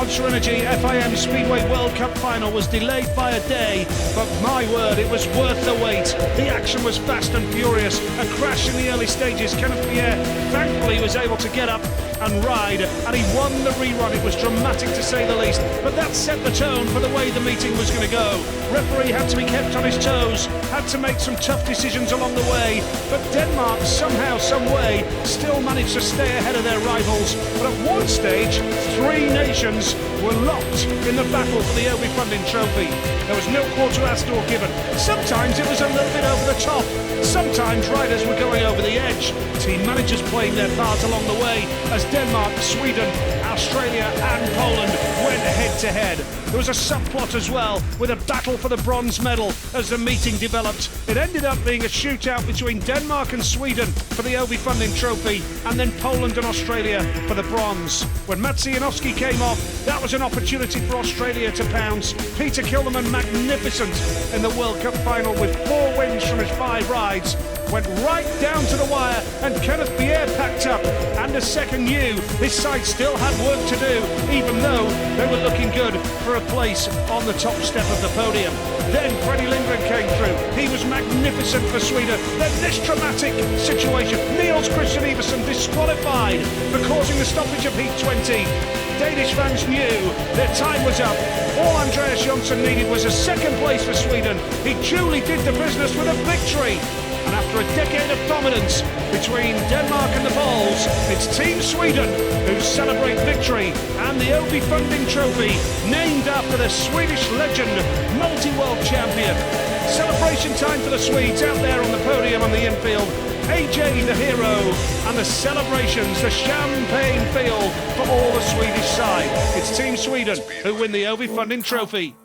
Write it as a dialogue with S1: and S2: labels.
S1: Monster Energy FIM Speedway World Cup final was delayed by a day, but my word, it was worth the wait. The action was fast and furious. A crash in the early stages. Kenneth Pierre thankfully was able to get up and ride, and he won the rerun. It was dramatic to say the least, but that set the tone for the way the meeting was going to go. Referee had to be kept on his toes, had to make some tough decisions along the way, but Denmark somehow, some way, still managed to stay ahead of their rivals. But at one stage, three nations were locked in the battle for the Ove Fundin Trophy. There was no quarter asked or given. Sometimes it was a little bit over the top. Sometimes riders were going over the edge. Team managers playing their part along the way as Denmark, Sweden, Australia and Poland went head-to-head. There was a subplot as well, with a battle for the bronze medal as the meeting developed. It ended up being a shootout between Denmark and Sweden for the Ove Fundin Trophy, and then Poland and Australia for the bronze. When Matsianowski came off, that was an opportunity for Australia to pounce. Peter Kilderman, magnificent in the World Cup final with 4 wins from his 5 rides, went right down to the wire, and Kenneth Pierre packed up. And as second knew, his side still had work to do, even though they were looking good for a place on the top step of the podium. Then Freddie Lindgren came through. He was magnificent for Sweden. Then this dramatic situation. Niels Christian Iversen disqualified for causing the stoppage of Heat 20. Danish fans knew their time was up. All Andreas Jonsson needed was a second place for Sweden. He duly did the business with a victory. And after a decade of dominance between Denmark and the Poles, it's Team Sweden who celebrate victory and the Ove Fundin Trophy, named after the Swedish legend, multi-world champion. Celebration time for the Swedes out there on the podium on the infield. AJ the hero, and the celebrations, the champagne field for all the Swedish side. It's Team Sweden who win the Ove Fundin Trophy.